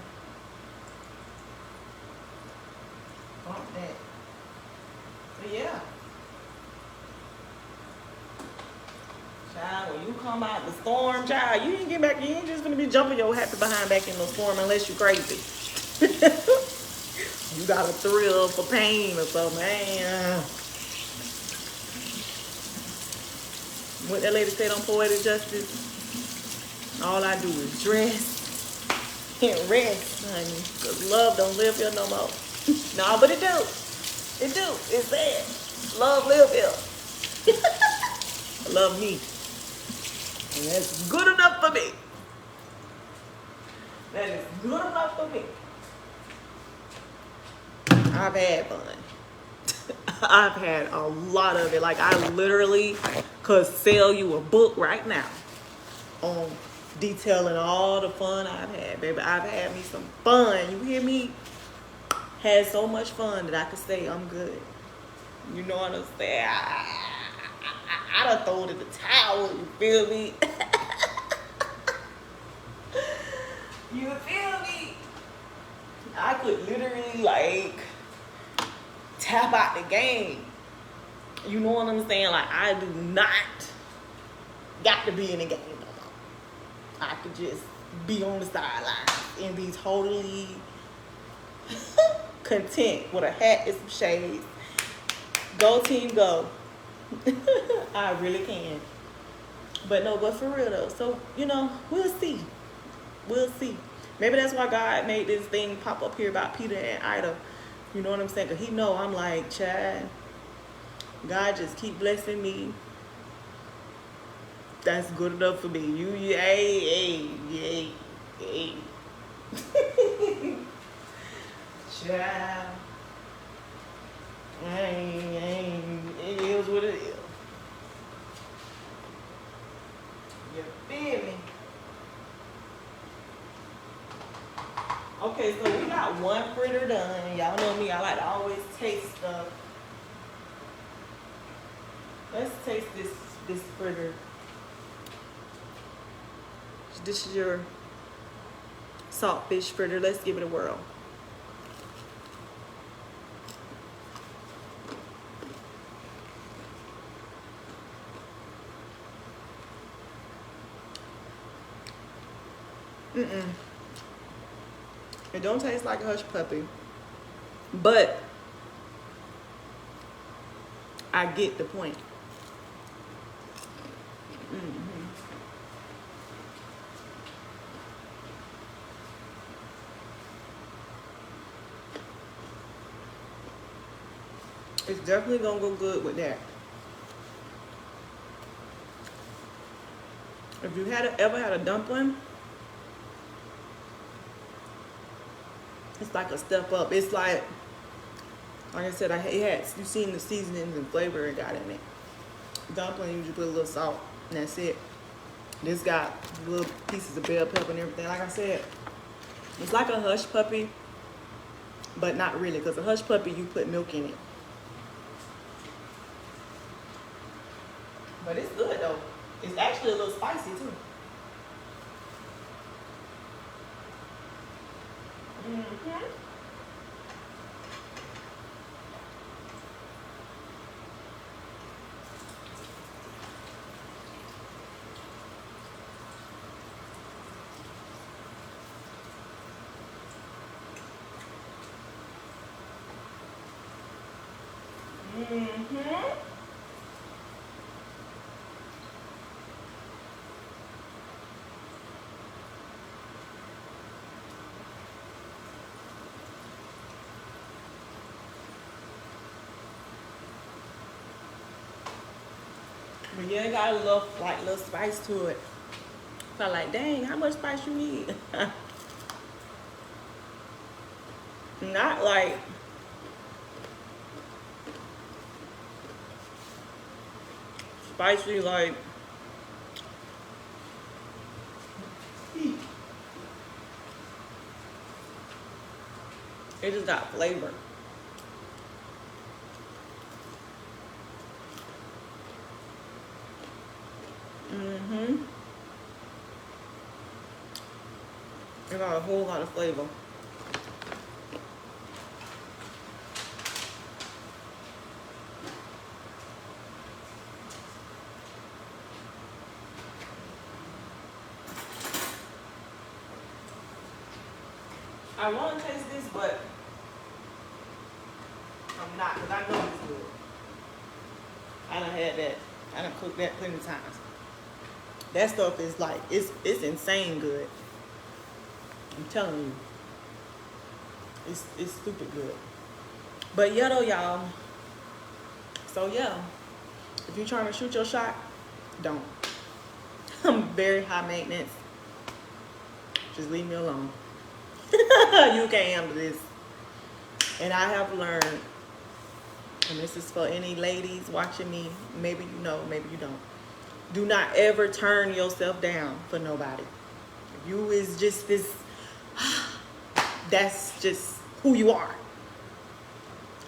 Bump that. But yeah. Child, when you come out the storm, child, you ain't get back, you ain't just gonna be jumping your happy behind back in the storm unless you crazy. You got a thrill for pain or something, man. What that lady said on Poetic Justice, all I do is dress and rest, honey, because love don't live here no more. No, but it do. It do. It's there. Love live here. Love me. And that's good enough for me. That is good enough for me. I've had fun. I've had a lot of it. Like, I literally could sell you a book right now on detailing all the fun I've had, baby. I've had me some fun. You hear me? Had so much fun that I could say I'm good. You know what I'm saying? I done thrown in the towel, you feel me? You feel me? I could literally like tap out the game. You know what I'm saying? Like, I do not got to be in the game no more. I could just be on the sidelines and be totally content with a hat and some shades. Go team, go. I really can. But no, but for real though. So, you know, we'll see. We'll see. Maybe that's why God made this thing pop up here about Peter and Ida. You know what I'm saying? Because he know I'm like, Chad, God just keep blessing me. That's good enough for me. You, hey. Child. It is what it is. You feel me? Okay, so we got one fritter done. Y'all know me, I like to always taste stuff. Let's taste this fritter. This is your saltfish fritter. Let's give it a whirl. It don't taste like a hush puppy, but I get the point. It's definitely gonna go good with that. If you ever had a dumpling, it's like a step up. It's like I said, you seen the seasonings and flavor it got in it. Dumpling, you just put a little salt, and that's it. This got little pieces of bell pepper and everything. Like I said, it's like a hush puppy, but not really, because a hush puppy, you put milk in it. But it's good though. It's actually a little spicy too. But yeah, it got a little spice to it. So I'm like, dang, how much spice you need? Not like spicy like it just got flavor. It got a whole lot of flavor. I want to taste this, but I'm not, because I know it's good. I done had that. I done cooked that plenty of times. That stuff is like, it's insane good. I'm telling you. It's stupid good. But yeah though, y'all. So yeah, if you're trying to shoot your shot, don't. I'm very high maintenance. Just leave me alone. You can't handle this. And I have learned, and this is for any ladies watching me, maybe you know, maybe you don't. Do not ever turn yourself down for nobody. If you is just this, that's just who you are.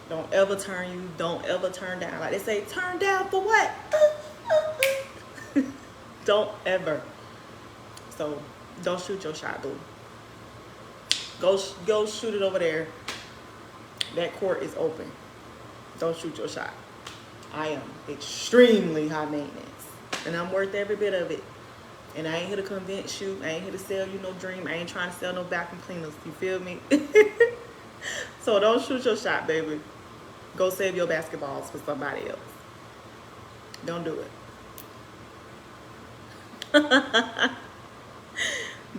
Don't ever turn down. Like they say, turn down for what? Don't ever. So don't shoot your shot, boo. Go shoot it over there. That court is open. Don't shoot your shot. I am extremely high maintenance, and I'm worth every bit of it. And I ain't here to convince you. I ain't here to sell you no dream. I ain't trying to sell no vacuum cleaners. You feel me? So don't shoot your shot, baby. Go save your basketballs for somebody else. Don't do it.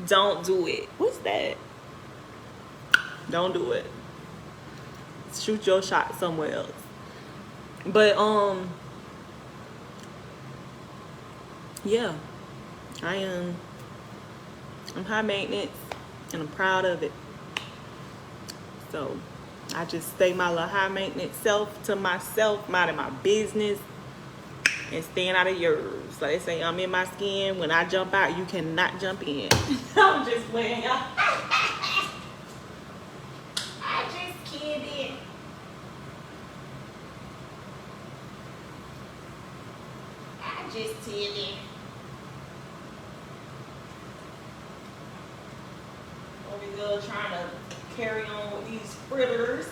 Don't do it. What's that? Don't do it. Shoot your shot somewhere else. But yeah, I'm high maintenance and I'm proud of it. So I just stay my little high maintenance self to myself, minding my business and staying out of yours. So they say I'm in my skin. When I jump out, you cannot jump in. I'm just playing, y'all. I just kidding. Just kidding. Over here trying to carry on with these fritters.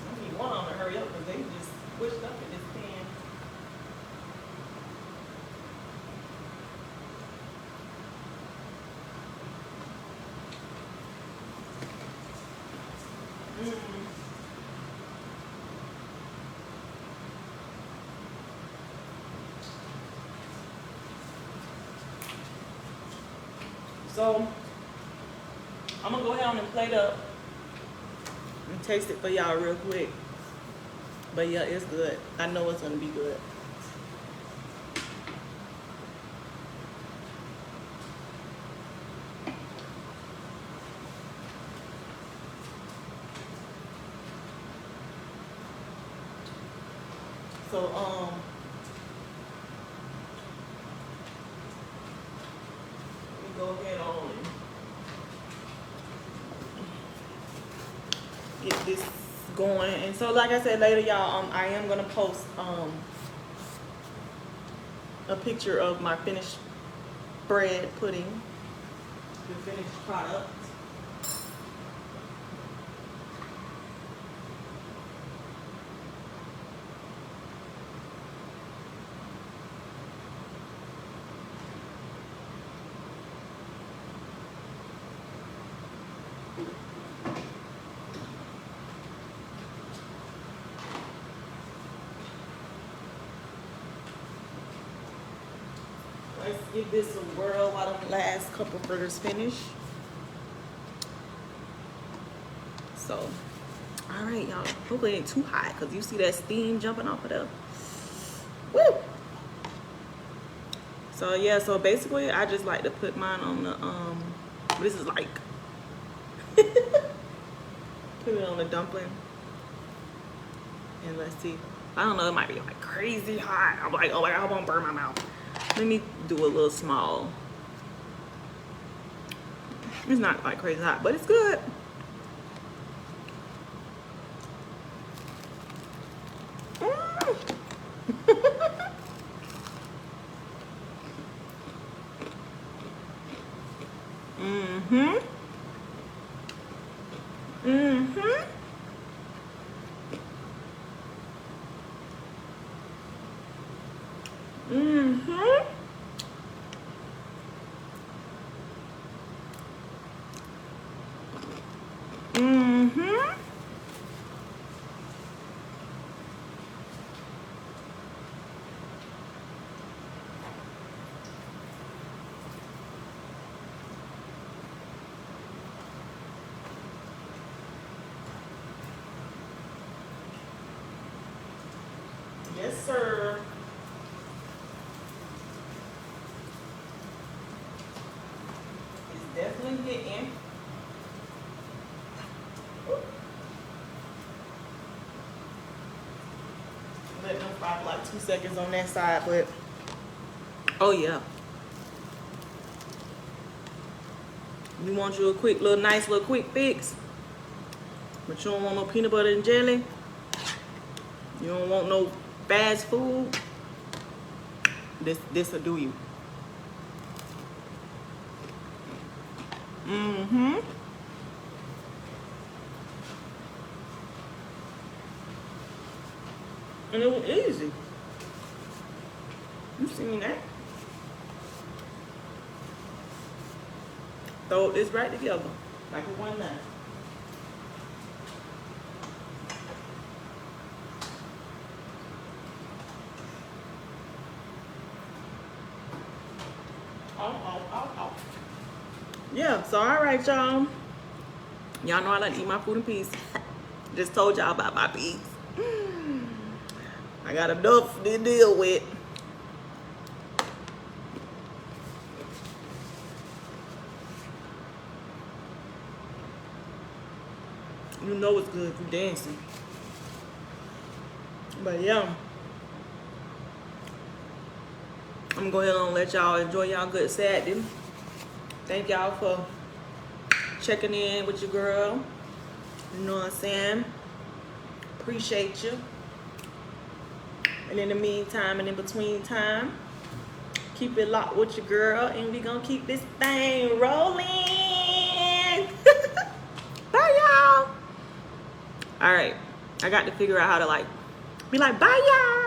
I need one on to hurry up because they just squished up in this pan. So I'm gonna go ahead and plate up and taste it for y'all real quick. But yeah, it's good. I know it's gonna be good. So let me go ahead on and get this going. And so like I said later, y'all, I am gonna post a picture of my finished bread pudding, the finished product. Let's give this a whirl while the last couple fritters finish. So, all right, y'all. Hopefully it ain't too hot because you see that steam jumping off of there. Woo! So yeah, so basically I just like to put mine on the this is like put it on the dumpling. And let's see. I don't know, it might be like crazy hot. I'm like, oh my God, I won't burn my mouth. Let me do a little small. It's not like crazy hot, but it's good. Mm-hmm. Mm-hmm. Mm-hmm. Mm-hmm. Yes, sir. It's definitely hitting. Let them fry for like 2 seconds on that side, but oh yeah. You want you a quick little nice little quick fix, but you don't want no peanut butter and jelly. You don't want no fast food. This will do you. Mm-hmm. And it was easy. You seen that? Throw this right together like it one night. Oh. Yeah, so all right, y'all. Y'all know I like to eat my food in peace. Just told y'all about my peas. I got enough to deal with. You know it's good if you dancing. But yeah, I'm gonna go ahead and let y'all enjoy y'all good Saturday. Thank y'all for checking in with your girl. You know what I'm saying? Appreciate you. And in the meantime and in between time, keep it locked with your girl, and we gonna keep this thing rolling. Bye, y'all. All right, I got to figure out how to like be like, bye, y'all.